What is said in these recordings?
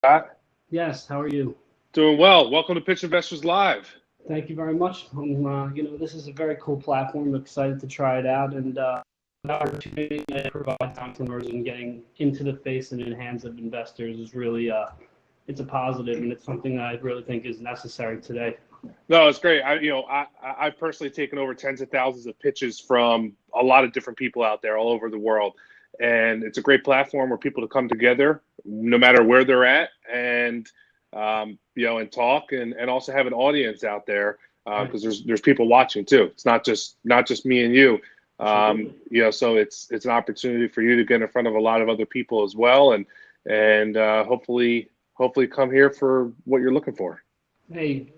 Scott. Yes, how are you? Doing well. Welcome to Pitch Investors Live. Thank you very much. This is a very cool platform. I'm excited to try it out and the opportunity that it provides entrepreneurs and getting into the face and in hands of investors is really it's a positive and it's something that I really think is necessary today. No, it's great. I've personally taken over tens of thousands of pitches from a lot of different people out there all over the world, and it's a great platform where people to come together, no matter where they're at, and and talk, and also have an audience out there Right. because there's people watching too. It's not just me and you. Absolutely. So it's an opportunity for you to get in front of a lot of other people as well, and hopefully come here for what you're looking for. Hey,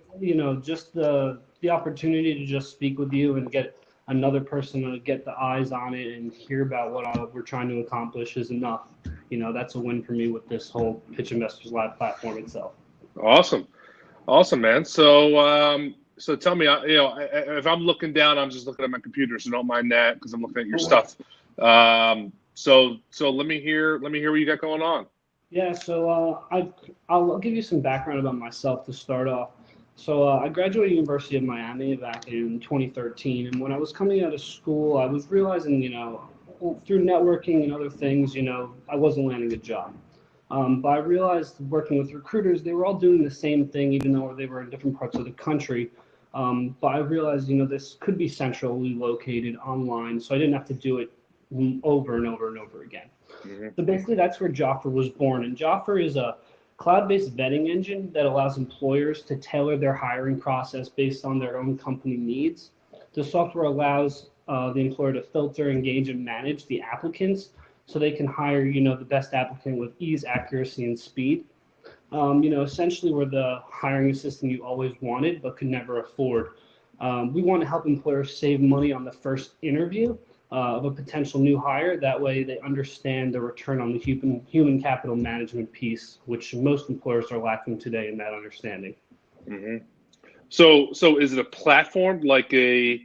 just the opportunity to just speak with you and get another person to get the eyes on it and hear about what we're trying to accomplish is enough. That's a win for me with this whole Pitch Investors Live platform itself. Awesome. Awesome, man. So tell me, if I'm looking down, I'm just looking at my computer, so don't mind that because I'm looking at your stuff. So let me hear what you got going on. Yeah, so I'll give you some background about myself to start off. So I graduated University of Miami back in 2013, and when I was coming out of school, I was realizing, through networking and other things, I wasn't landing a job. But I realized working with recruiters, they were all doing the same thing, even though they were in different parts of the country. But I realized, this could be centrally located online, so I didn't have to do it over and over and over again. Hmm. So basically, that's where Joffer was born. And Joffer is a cloud-based vetting engine that allows employers to tailor their hiring process based on their own company needs. The software allows the employer to filter, engage, and manage the applicants so they can hire, the best applicant with ease, accuracy, and speed. Essentially, we're the hiring assistant you always wanted but could never afford. We want to help employers save money on the first interview of a potential new hire. That way, they understand the return on the human capital management piece, which most employers are lacking today in that understanding. Hmm. So is it a platform like a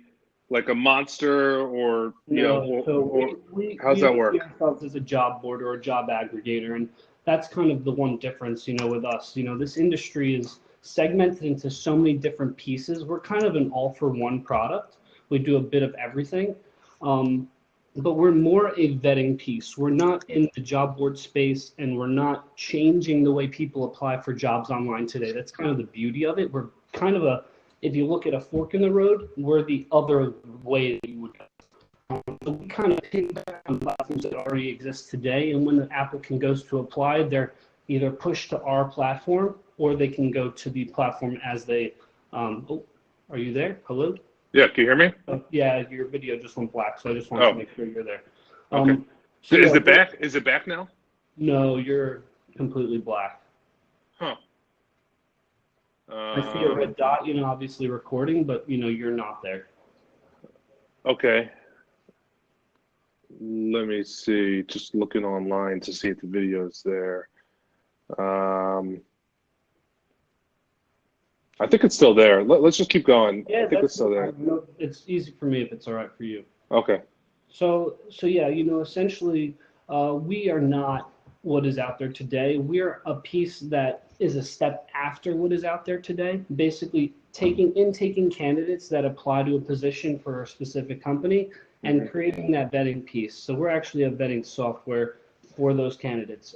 monster, or No, so or how's we that don't see work? ourselves as a job board or a job aggregator, and that's kind of the one difference, with us. This industry is segmented into so many different pieces. We're kind of an all-for-one product. We do a bit of everything, um, but we're more a vetting piece. We're not in the job board space, and we're not changing the way people apply for jobs online today. That's kind of the beauty of it. We're kind of if you look at a fork in the road, we're the other way that you would. So we kind of piggyback on platforms that already exist today, and when the applicant goes to apply, they're either pushed to our platform or they can go to the platform as they. Oh, are you there? Hello? Yeah, can you hear me? Yeah, your video just went black, so I just wanted to Oh, make sure you're there. okay. Um, so Is yeah, it back? Is it back now? no, you're completely black. Huh. I see a Um, red dot, obviously recording, but you're not there. okay. Let me see. Just looking online to see if the video is there. Um, I think it's still there. Let's just keep going. I Yeah, think it's that's still there. fine. No, it's easy for me if it's all right for you. Okay. So yeah, essentially, we are not what is out there today. We're a piece that is a step after what is out there today. Basically, taking candidates that apply to a position for a specific company and Hmm. creating that vetting piece. So we're actually a vetting software for those candidates,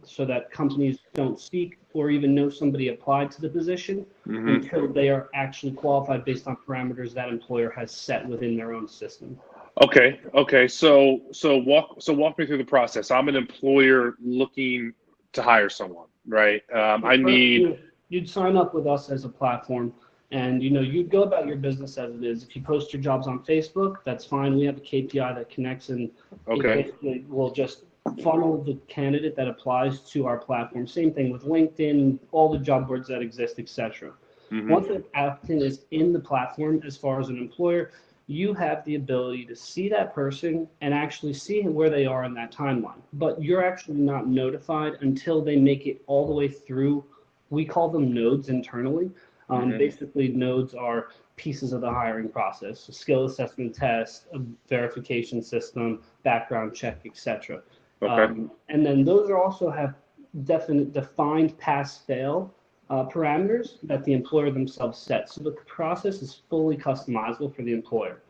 so that companies don't speak or even know somebody applied to the position Hmm. until they are actually qualified based on parameters that employer has set within their own system. Okay. Okay. So walk me through the process. I'm an employer looking to hire someone, right? So I first, need. you'd sign up with us as a platform, and you'd go about your business as it is. If you post your jobs on Facebook, that's fine. We have a KPI that connects, and it Okay. basically will just funnel the candidate that applies to our platform. Same thing with LinkedIn, all the job boards that exist, etc. Hmm. Once an applicant is in the platform, as far as an employer, you have the ability to see that person and actually see where they are in that timeline. But you're actually not notified until they make it all the way through. We call them nodes internally. Hmm. Basically, nodes are pieces of the hiring process: a skill assessment test, a verification system, background check, etc. Okay. And then those are also have defined pass-fail parameters that the employer themselves sets. So the process is fully customizable for the employer.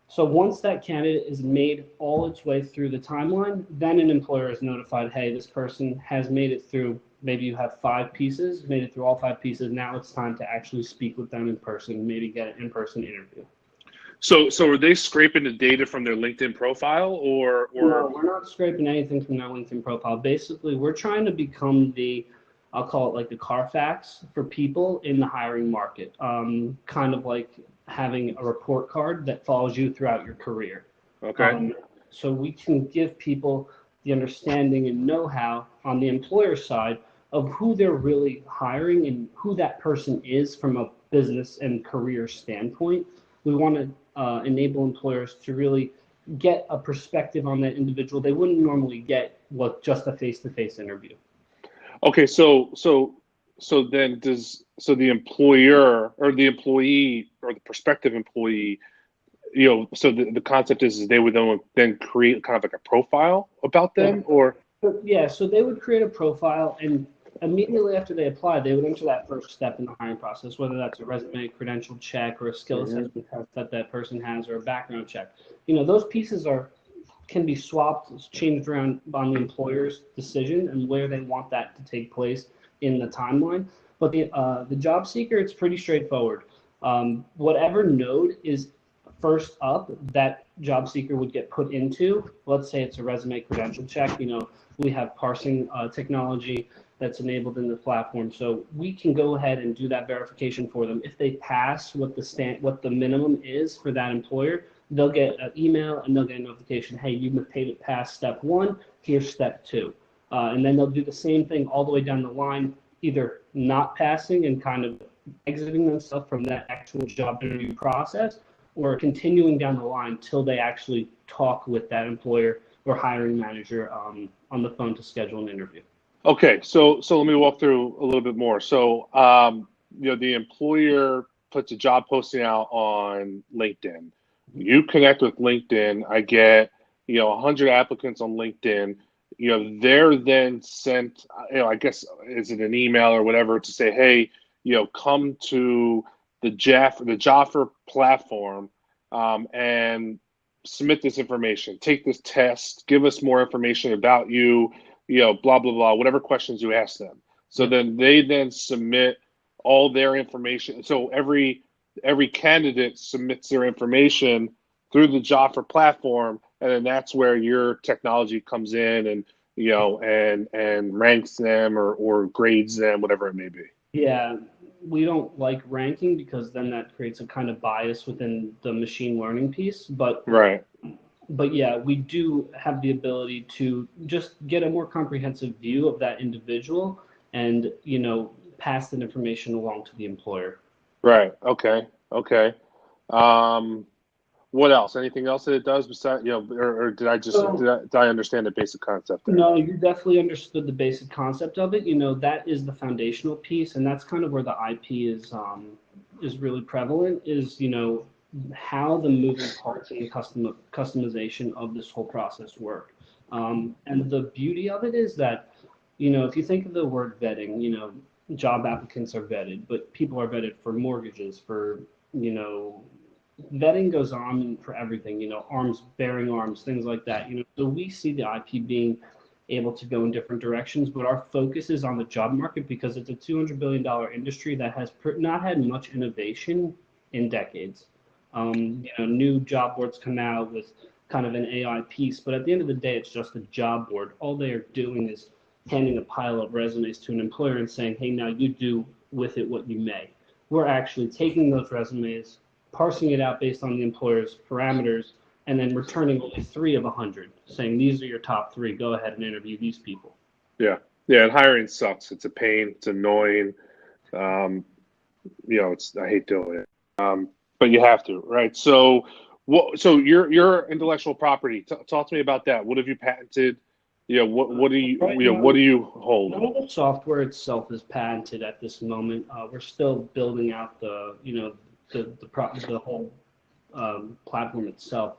So once that candidate is made all its way through the timeline, then an employer is notified, hey, this person has made it through, maybe you have 5 pieces, made it through all 5 pieces. Now it's time to actually speak with them in person, maybe get an in-person interview. So are they scraping the data from their LinkedIn profile or? No, we're not scraping anything from their LinkedIn profile. Basically, we're trying to become I'll call it like the Carfax for people in the hiring market. Kind of like having a report card that follows you throughout your career. Okay. So we can give people the understanding and know-how on the employer side of who they're really hiring and who that person is from a business and career standpoint. We want to enable employers to really get a perspective on that individual they wouldn't normally get with just a face-to-face interview. Okay, so then the employer or the employee or the prospective employee, so the concept is they would then create kind of like a profile about them, or? Yeah, so they would create a profile, and immediately after they apply, they would enter that first step in the hiring process, whether that's a resume credential check or a skill assessment test that person has or a background check. Those pieces can be swapped, changed around on the employer's decision and where they want that to take place in the timeline. But the job seeker, it's pretty straightforward. Whatever node is first up, that job seeker would get put into. Let's say it's a resume credential check. We have parsing technology that's enabled in the platform, so we can go ahead and do that verification for them. If they pass what the minimum is for that employer, they'll get an email and they'll get a notification, hey, you've made it past step 1, here's step 2. And then they'll do the same thing all the way down the line, either not passing and kind of exiting themselves from that actual job interview process, or continuing down the line till they actually talk with that employer or hiring manager on the phone to schedule an interview. Okay, so let me walk through a little bit more. So, the employer puts a job posting out on LinkedIn. You connect with LinkedIn. I get 100 applicants on LinkedIn. They're then sent. I guess is it an email or whatever to say, hey, come to the Joffer platform and submit this information. Take this test. Give us more information about you. Blah, blah, blah, whatever questions you ask them. So then they submit all their information. So every candidate submits their information through the Joffer platform, and then that's where your technology comes in and, and ranks them or grades them, whatever it may be. Yeah, we don't like ranking because then that creates a kind of bias within the machine learning piece. But right. But yeah, we do have the ability to just get a more comprehensive view of that individual and, pass that information along to the employer. Right. Okay. What else? Anything else that it does besides, or did I understand the basic concept there? No, you definitely understood the basic concept of it. That is the foundational piece, and that's kind of where the IP is really prevalent, is, how the moving parts and customization of this whole process work. And the beauty of it is that, if you think of the word vetting, job applicants are vetted, but people are vetted for mortgages, for, vetting goes on for everything, arms, bearing arms, things like that. So we see the IP being able to go in different directions, but our focus is on the job market because it's a $200 billion industry that has not had much innovation in decades. New job boards come out with kind of an AI piece, but at the end of the day, it's just a job board. All they are doing is handing a pile of resumes to an employer and saying, hey, now you do with it what you may. We're actually taking those resumes, parsing it out based on the employer's parameters, and then returning only 3 of 100, saying these are your top 3. Go ahead and interview these people. Yeah, and hiring sucks. It's a pain. It's annoying. I hate doing it. But you have to, right? So, So your intellectual property. Talk to me about that. What have you patented? What do you what do you hold? None of the software itself is patented at this moment. We're still building out the whole platform itself.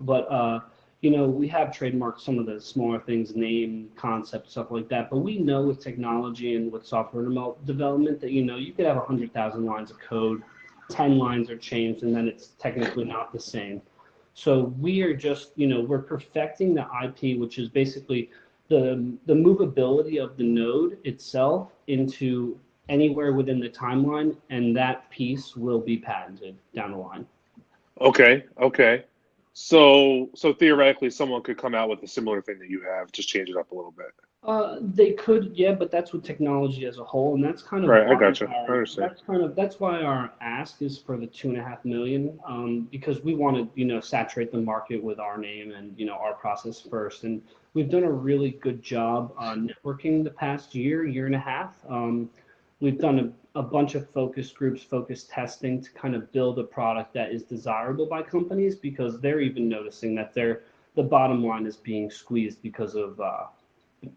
But we have trademarked some of the smaller things, name, concept, stuff like that. But we know with technology and with software development that, you could have 100,000 lines of code, 10 lines are changed, and then it's technically not the same. So we are just, we're perfecting the IP, which is basically the movability of the node itself into anywhere within the timeline, and that piece will be patented down the line. Okay, okay. So theoretically, someone could come out with a similar thing that you have, just change it up a little bit. They could, yeah, but that's with technology as a whole, and that's kind of Right, I why gotcha. I understand. that's why our ask is for the 2.5 million, because we want to, saturate the market with our name and our process first, and we've done a really good job on networking the past year and a half. We've done a bunch of focus groups, focus testing to kind of build a product that is desirable by companies because they're even noticing that the bottom line is being squeezed because of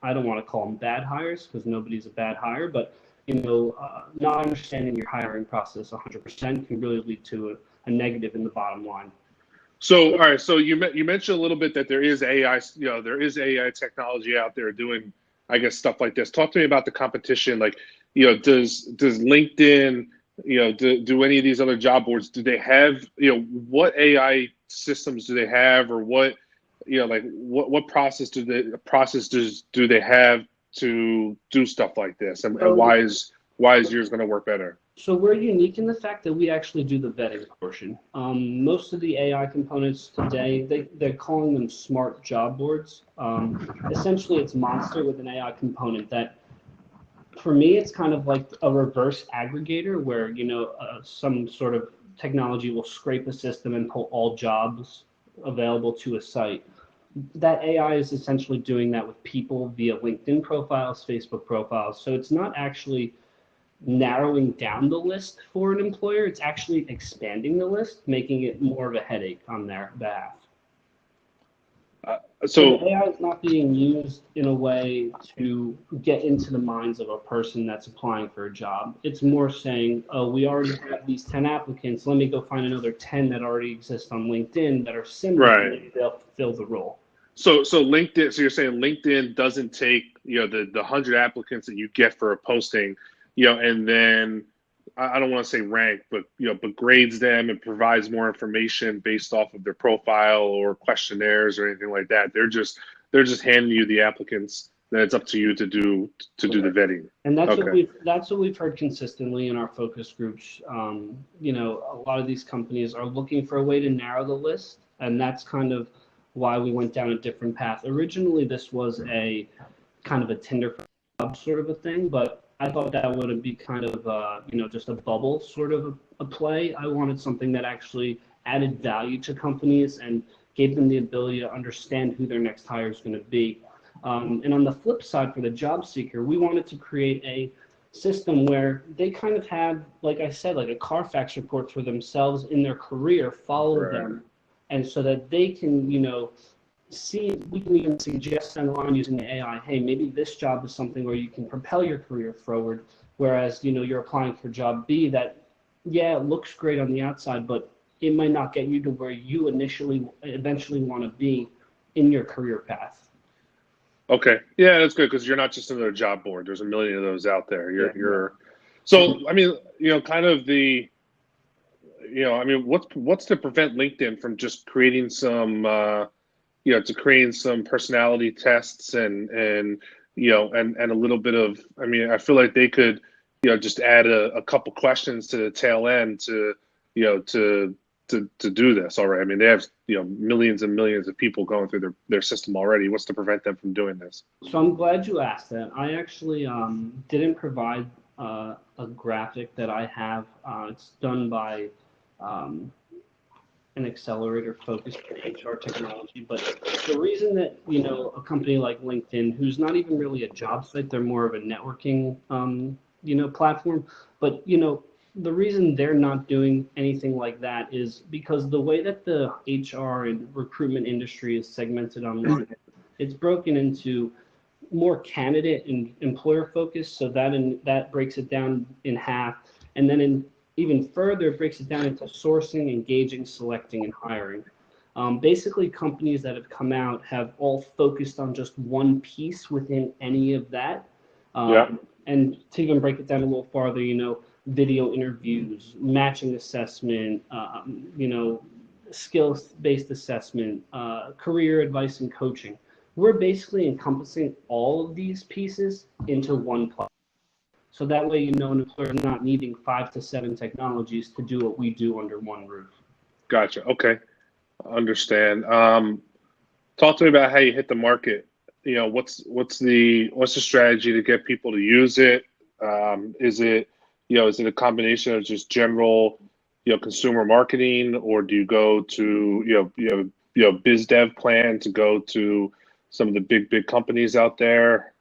I don't want to call them bad hires because nobody's a bad hire, but not understanding your hiring process 100% can really lead to a negative in the bottom line. So, all right. So you mentioned a little bit that there is AI, there is AI technology out there doing, I guess, stuff like this. Talk to me about the competition. Like, does LinkedIn, do any of these other job boards, do they have, what AI systems do they have, or what, like what process do they have to do stuff like this, and why is yours going to work better? So we're unique in the fact that we actually do the vetting portion. Most of the AI components today, they're calling them smart job boards. Essentially, it's Monster with an AI component that, for me, it's kind of like a reverse aggregator where, some sort of technology will scrape a system and pull all jobs available to a site. That AI is essentially doing that with people via LinkedIn profiles, Facebook profiles. So it's not actually narrowing down the list for an employer. It's actually expanding the list, making it more of a headache on their behalf. So the AI is not being used in a way to get into the minds of a person that's applying for a job. It's more saying, oh, we already have these 10 applicants. Let me go find another 10 that already exist on LinkedIn that are similar. Right. They'll fill the role. So LinkedIn. So you're saying LinkedIn doesn't take the 100 applicants that you get for a posting, and then I don't want to say rank, but but grades them and provides more information based off of their profile or questionnaires or anything like that. They're just handing you the applicants. Then it's up to you to do the vetting. And that's what we've heard consistently in our focus groups. A lot of these companies are looking for a way to narrow the list, and that's kind of why we went down a different path. Originally, this was a kind of a Tinder for jobs sort of a thing, but I thought that would be kind of, just a bubble sort of a play. I wanted something that actually added value to companies and gave them the ability to understand who their next hire is going to be. And on the flip side, for the job seeker, we wanted to create a system where they kind of have, like I said, like a Carfax report for themselves in their career, follow them, and so that they can, see, we can even suggest down the line using the AI, hey, maybe this job is something where you can propel your career forward, whereas, you're applying for job B that, yeah, it looks great on the outside, but it might not get you to where you eventually want to be in your career path. Okay. Yeah, that's good because you're not just another job board. There's a million of those out there. So, I mean, kind of the, what's to prevent LinkedIn from just creating some, creating some personality tests and a little bit of, I mean, I feel like they could, just add a couple questions to the tail end to do this already. I mean, they have, millions and millions of people going through their system already. What's to prevent them from doing this? So I'm glad you asked that. I actually didn't provide a graphic that I have. It's done by an accelerator focused on HR technology. But the reason that, a company like LinkedIn, who's not even really a job site, they're more of a networking, platform. But, the reason they're not doing anything like that is because the way that the HR and recruitment industry is segmented online, it's broken into more candidate and employer focused. So that breaks it down in half. And then even further, it breaks it down into sourcing, engaging, selecting, and hiring. Basically, companies that have come out have all focused on just one piece within any of that. Yeah. And to even break it down a little farther, video interviews, matching assessment, skills-based assessment, career advice and coaching. We're basically encompassing all of these pieces into one platform. So that way, an employer is not needing 5 to 7 technologies to do what we do under one roof. Gotcha. Okay. Understand. Talk to me about how you hit the market. What's the strategy to get people to use it? Is it a combination of just general, consumer marketing, or do you go to, biz dev plan to go to some of the big companies out there?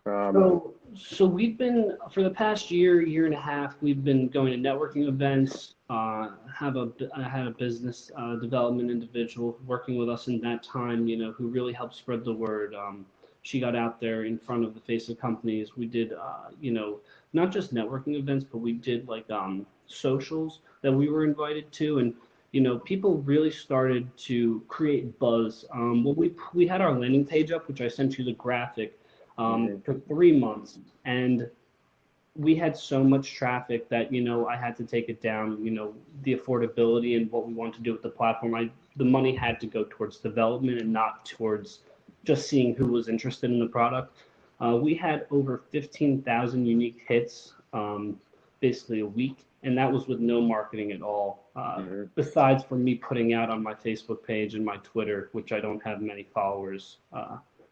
So we've been, for the past year and a half, we've been going to networking events. I had a business development individual working with us in that time, who really helped spread the word. She got out there in front of the face of companies. We did, not just networking events, but we did like socials that we were invited to, and people really started to create buzz. Well, we had our landing page up, which I sent you the graphic, for 3 months, and we had so much traffic that I had to take it down. The affordability and what we want to do with the platform, the money had to go towards development and not towards just seeing who was interested in the product. We had over 15,000 unique hits, basically a week, and that was with no marketing at all. Besides for me putting out on my Facebook page and my Twitter, which I don't have many followers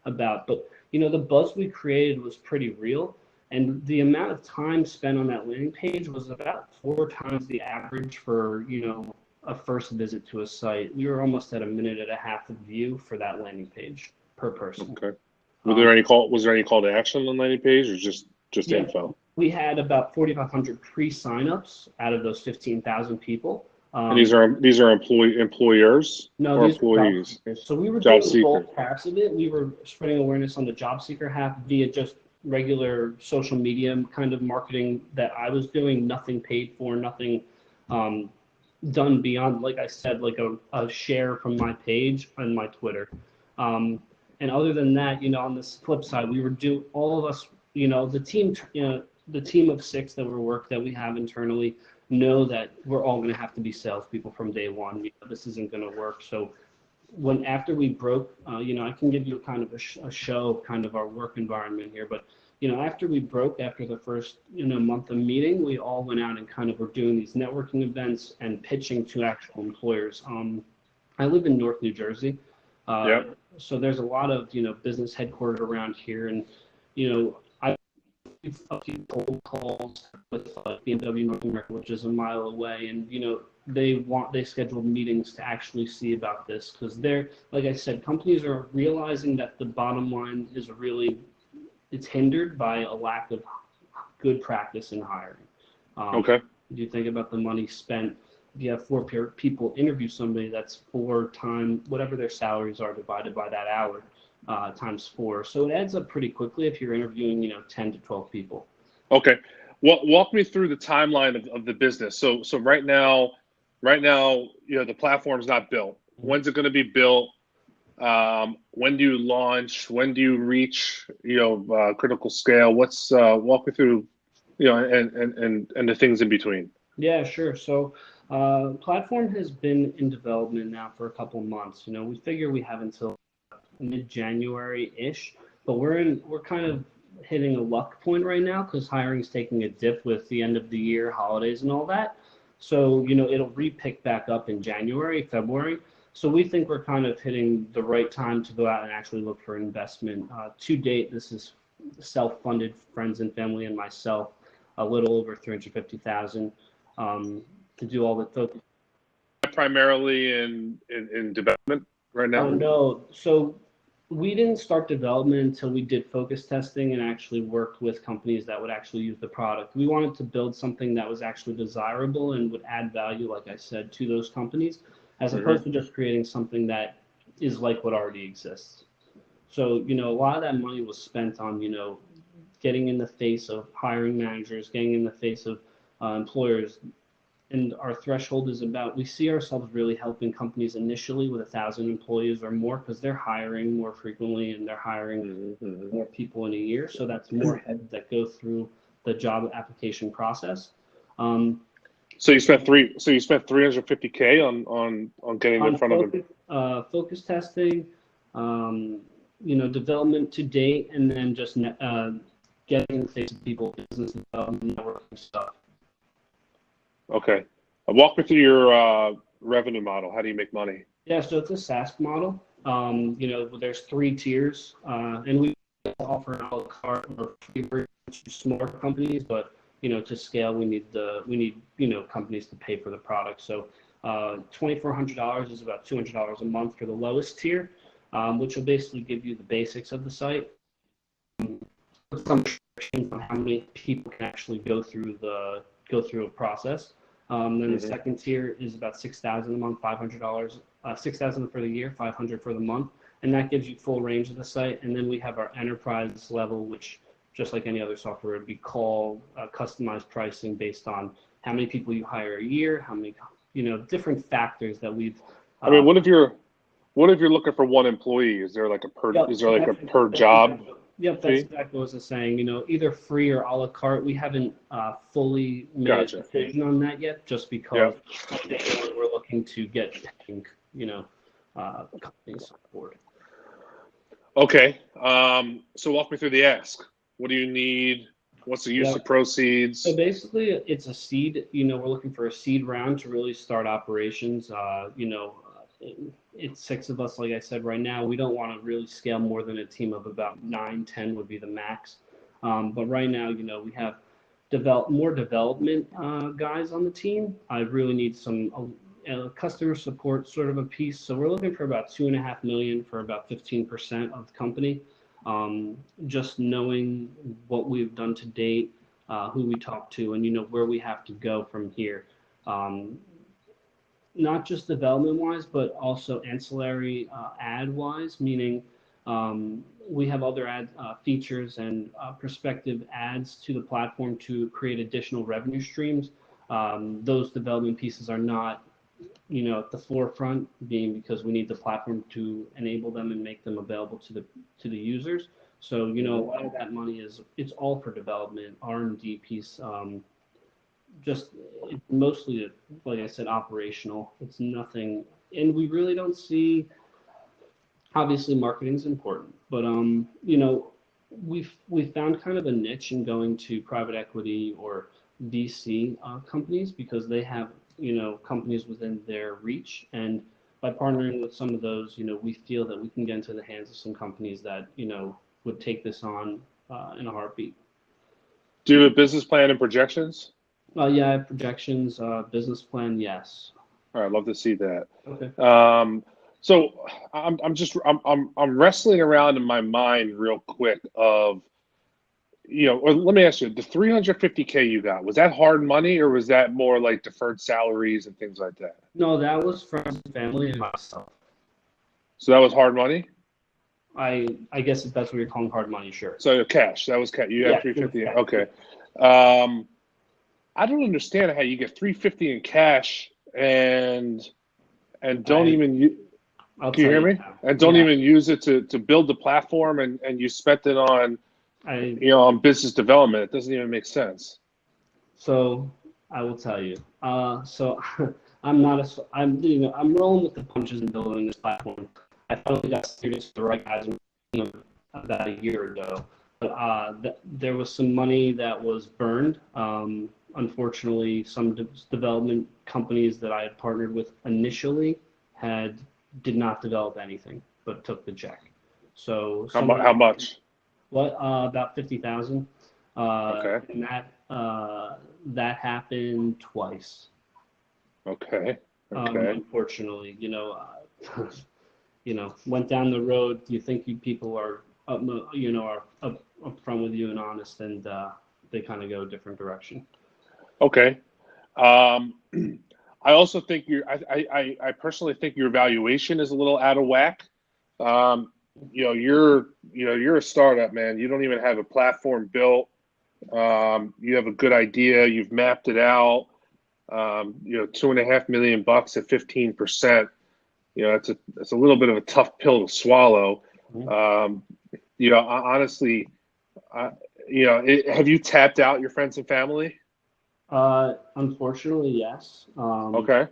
about. But the buzz we created was pretty real, and the amount of time spent on that landing page was about 4 times the average for a first visit to a site. We were almost at 1.5 minutes of view for that landing page per person. Okay. Was there any call to action on the landing page, or just info? We had about 4,500 pre-signups out of those 15,000 people. And these are employers No, or these employees? So we were Job doing both seekers. halves of it. We were spreading awareness on the job seeker half via just regular social media kind of marketing that I was doing, nothing paid for, nothing done beyond, like I said, like a share from my page on my Twitter. And other than that, on this flip side, we were all of us, the team of 6 that we have internally know that we're all going to have to be salespeople from day one. This isn't going to work. So after we broke, I can give you kind of a show, kind of our work environment here, but after we broke, after the first month of meeting, we all went out and kind of were doing these networking events and pitching to actual employers. I live in North New Jersey. So there's a lot of business headquartered around here, and I did a few cold calls with BMW North America, which is a mile away, and they scheduled meetings to actually see about this, because like I said, companies are realizing that the bottom line is it's hindered by a lack of good practice in hiring. Okay. Do you think about the money spent? If you have 4 people interview somebody, that's 4 times whatever their salaries are divided by that hour, times 4. So it adds up pretty quickly if you're interviewing 10 to 12 people. Okay. Walk me through the timeline of the business. So right now, the platform's not built. When's it going to be built? When do you launch? When do you reach critical scale? Walk me through and the things in between. Yeah, sure. So platform has been in development now for a couple months. We figure we have until mid-January-ish, but we're kind of hitting a luck point right now because hiring is taking a dip with the end of the year, holidays and all that. So, it'll re-pick back up in January, February. So we think we're kind of hitting the right time to go out and actually look for investment. To date, this is self-funded, friends and family and myself, a little over $350,000 to do all the. Primarily in development right now? Oh, no. So we didn't start development until we did focus testing and actually worked with companies that would actually use the product. We wanted to build something that was actually desirable and would add value, like I said, to those companies, as opposed to just creating something that is like what already exists. So, a lot of that money was spent on, getting in the face of hiring managers, getting in the face of employers, and our threshold is about, we see ourselves really helping companies initially with 1,000 employees or more, because they're hiring more frequently and they're hiring more people in a year. So that's more heads that go through the job application process. So you spent 350K on getting in front of them. Focus testing, development to date, and then just getting things to people, business development, networking stuff. Okay. Walk me through your revenue model. How do you make money? Yeah, so it's a SaaS model. There's 3 tiers, and we offer an a la carte or free version to smaller companies, but to scale, we need companies to pay for the product. So $2,400 is about $200 a month for the lowest tier, which will basically give you the basics of the site. Some restrictions on how many people can actually go through a process. Then the second tier is about $6,000 a month, $500, $6,000 for the year, $500 for the month, and that gives you full range of the site. And then we have our enterprise level, which, just like any other software, would be called customized pricing based on how many people you hire a year, how many, different factors that we've. What if you're looking for one employee? Is there like a per job? Yep, that's exactly what I was saying. Either free or a la carte. We haven't fully made a decision on that yet, just because we're looking to get paying, companies on board. Okay. So walk me through the ask. What do you need? What's the use of proceeds? So basically, it's a seed. We're looking for a seed round to really start operations. It's 6 of us, like I said. Right now, we don't want to really scale more than a team of about 9, 10 would be the max. But right now, we have more development guys on the team. I really need some customer support sort of a piece. So we're looking for about $2.5 million for about 15% of the company. Just knowing what we've done to date, who we talk to, and where we have to go from here. Not just development-wise, but also ancillary ad-wise, meaning we have other ad features and prospective ads to the platform to create additional revenue streams. Those development pieces are not, at the forefront, being because we need the platform to enable them and make them available to the users. So, a lot of that money it's all for development, R&D piece. Just mostly, like I said, operational. It's nothing, and we really don't see. Obviously, marketing is important, but we've found kind of a niche in going to private equity or VC companies, because they have companies within their reach, and by partnering with some of those, we feel that we can get into the hands of some companies that would take this on in a heartbeat. Do you have a business plan and projections? Yeah, I have projections, business plan, yes. All right, I'd love to see that. Okay. So I'm wrestling around in my mind real quick of, or let me ask you, the 350K you got, was that hard money, or was that more like deferred salaries and things like that? No, that was friends and family and myself. So that was hard money? I guess if that's what you're calling hard money, sure. So cash, that was cash. You had 350. Okay. I don't understand how you get 350 in cash and don't even. Can you hear me? And don't even use it to build the platform, and you spent it on on business development. It doesn't even make sense. So I will tell you. So I'm rolling with the punches and building this platform. I finally got students, the right guys, about a year ago. But there was some money that was burned. Unfortunately, some development companies that I had partnered with initially did not develop anything, but took the check. So how much? What? About 50,000. Okay. And that happened twice. Okay. Unfortunately, went down the road. You think people are up front with you and honest, and they kind of go a different direction. Okay. I also think I personally think your valuation is a little out of whack. You're a startup, man. You don't even have a platform built. You have a good idea. You've mapped it out. $2.5 million at 15%. It's a little bit of a tough pill to swallow. Honestly, have you tapped out your friends and family? Unfortunately, yes. Okay.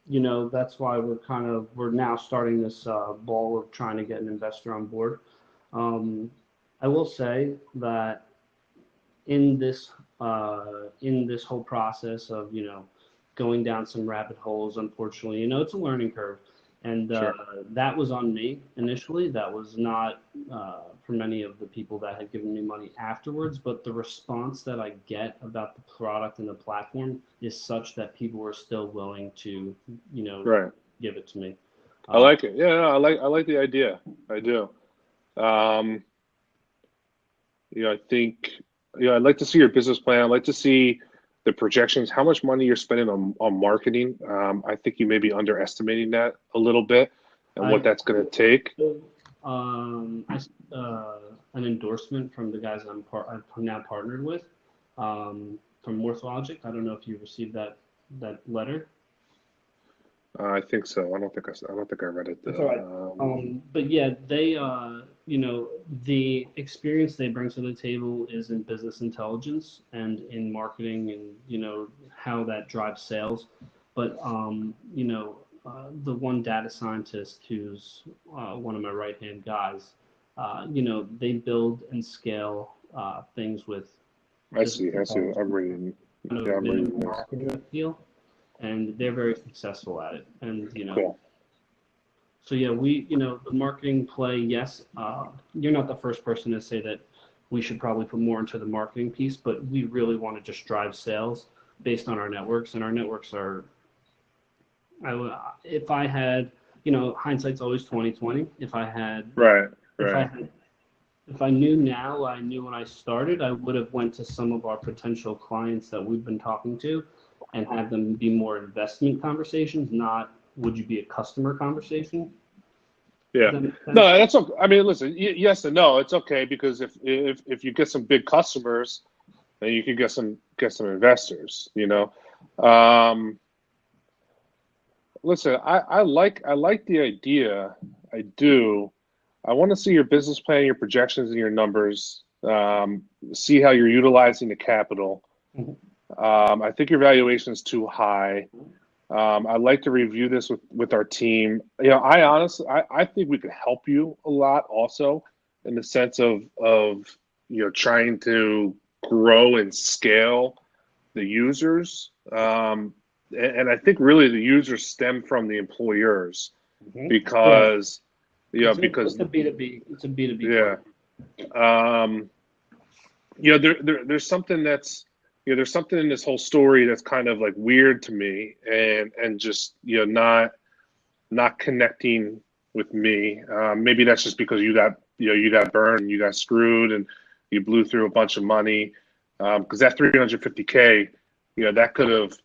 That's why we're now starting this ball of trying to get an investor on board. I will say that in this whole process of going down some rabbit holes, unfortunately, it's a learning curve, and Sure. that was on me initially. That was not for many of the people that had given me money afterwards, but the response that I get about the product and the platform is such that people are still willing to Right. give it to me. I like it. Yeah, no, I like the idea. I do. I think, I'd like to see your business plan. I'd like to see the projections, how much money you're spending on marketing. I think you may be underestimating that a little bit and what that's going to take. An endorsement from the guys I'm now partnered with, from Morphologic. I don't know if you received that letter. I think so. I don't think I read it though. That's all right. But yeah, they, the experience they bring to the table is in business intelligence and in marketing, and how that drives sales. But the one data scientist who's one of my right-hand guys, they build and scale things with. I see. I'm reading. Yeah, I'm reading this. Marketing feel. And they're very successful at it. And, Cool. So yeah, the marketing play, yes, you're not the first person to say that we should probably put more into the marketing piece, but we really want to just drive sales based on our networks. And our networks are, if I had, hindsight's always 20/20. If I had, right. If I knew now, I knew when I started, I would have went to some of our potential clients that we've been talking to and have them be more investment conversations, not would you be a customer conversation. Yeah. No, that's okay. I mean, listen, yes and no. It's okay because if you get some big customers, then you can get some investors. Listen, I like the idea. I do. I want to see your business plan, your projections, and your numbers. See how you're utilizing the capital. I think your valuation is too high. I'd like to review this with our team. I honestly, I think we could help you a lot also in the sense of trying to grow and scale the users. And I think really the users stem from the employers because, because it's a B2B. It's a B2B. Yeah. There's something that's, there's something in this whole story that's kind of like weird to me and just, not connecting with me. Maybe that's just because you got burned and you got screwed and you blew through a bunch of money. Cause that 350K, that could have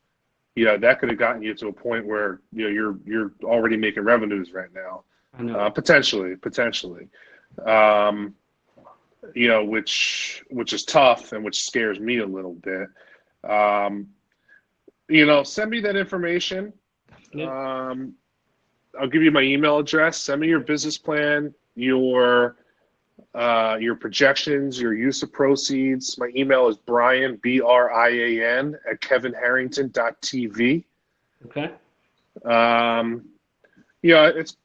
gotten you to a point where, you're already making revenues right now. I know. Potentially. Which is tough and which scares me a little bit. Send me that information. Yep. I'll give you my email address. Send me your business plan, your projections, your use of proceeds. My email is Brian, BRIAN, at kevinharrington.tv. Okay. It's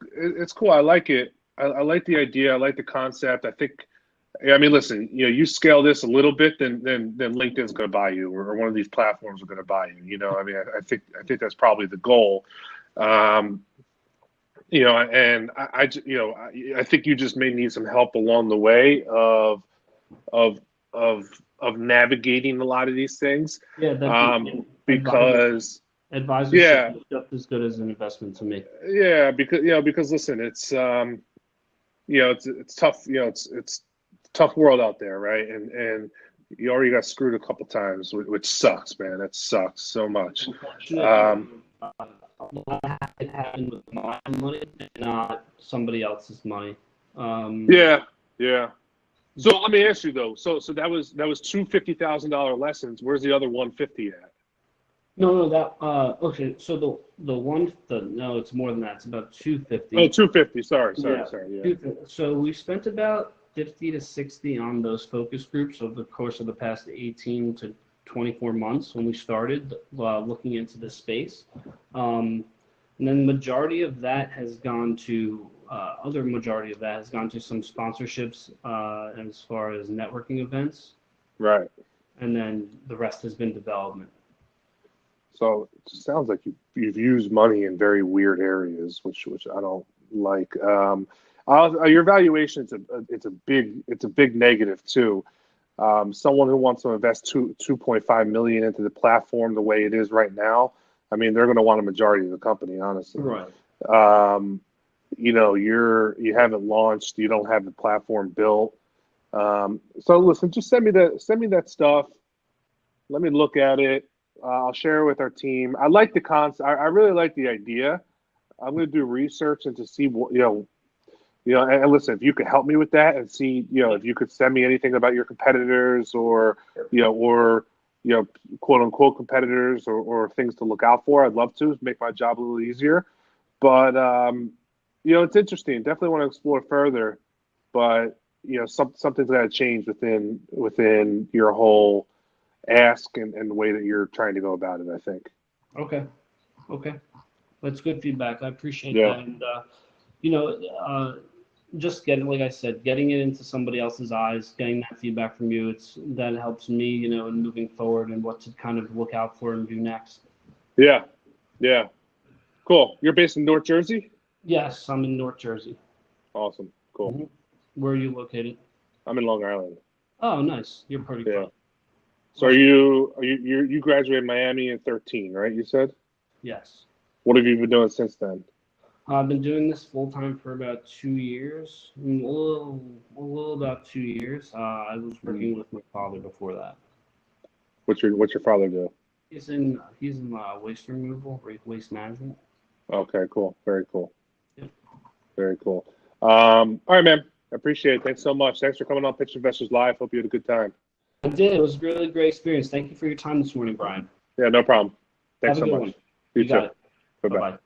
cool. I like it. I like the idea. I like the concept. I think, listen, you scale this a little bit, then LinkedIn's going to buy you, or one of these platforms are going to buy you. I think that's probably the goal. And I think you just may need some help along the way of navigating a lot of these things. Yeah. Because advisorship is just as good as an investment to me. Yeah, because listen, it's it's tough. It's a tough world out there, right? And you already got screwed a couple times, which sucks, man. That sucks so much. It happened with my money, not somebody else's money. Yeah. So let me ask you though. So that was two $50,000 lessons. Where's the other 150 at? No, that okay. So no, it's more than that. It's about Oh, 250. 250. Sorry, sorry, Yeah, sorry. Yeah. 250. So we spent about 50 to 60 on those focus groups over the course of the past 18 to 24 months when we started looking into the space. And then majority of that has gone to other majority of that has gone to some sponsorships as far as networking events, Right. and then the rest has been development. So it sounds like you've used money in very weird areas, which I don't like. Your valuation it's a big negative too. Someone who wants to invest 2.5 million into the platform the way it is right now, I mean, they're going to want a majority of the company, honestly. Right. Um, you haven't launched, you don't have the platform built. So listen, just send me that stuff. Let me look at it. I'll share it with our team. I like the concept. I really like the idea. I'm going to do research and to see what and listen, if you could help me with that and see, if you could send me anything about your competitors or, quote unquote competitors or things to look out for, I'd love to make my job a little easier. But, it's interesting. Definitely want to explore further. But, something's got to change within your whole ask and the way that you're trying to go about it, I think. Okay. Okay. That's good feedback. I appreciate Yeah. that. And you know, just getting, like I said, getting it into somebody else's eyes, getting that feedback from you, that helps me, in moving forward and what to kind of look out for and do next. Yeah. Yeah. Cool. You're based in North Jersey? Yes, I'm in North Jersey. Awesome. Cool. Hmm. Where are you located? I'm in Long Island. Oh, nice. You're pretty Yeah. close. So you graduated Miami in 13, right? You said? Yes. What have you been doing since then? I've been doing this full time for about 2 years, a little about 2 years. I was working with my father before that. What's your father do? He's in waste removal, waste management. Okay, cool. Very cool. Yep. Very cool. All right, man. I appreciate it. Thanks so much. Thanks for coming on Pitch Investors Live. Hope you had a good time. I did. It was a really great experience. Thank you for your time this morning, Brian. Yeah, no problem. Have Thanks a so good much. one. You You got too. it. Bye Bye bye. bye.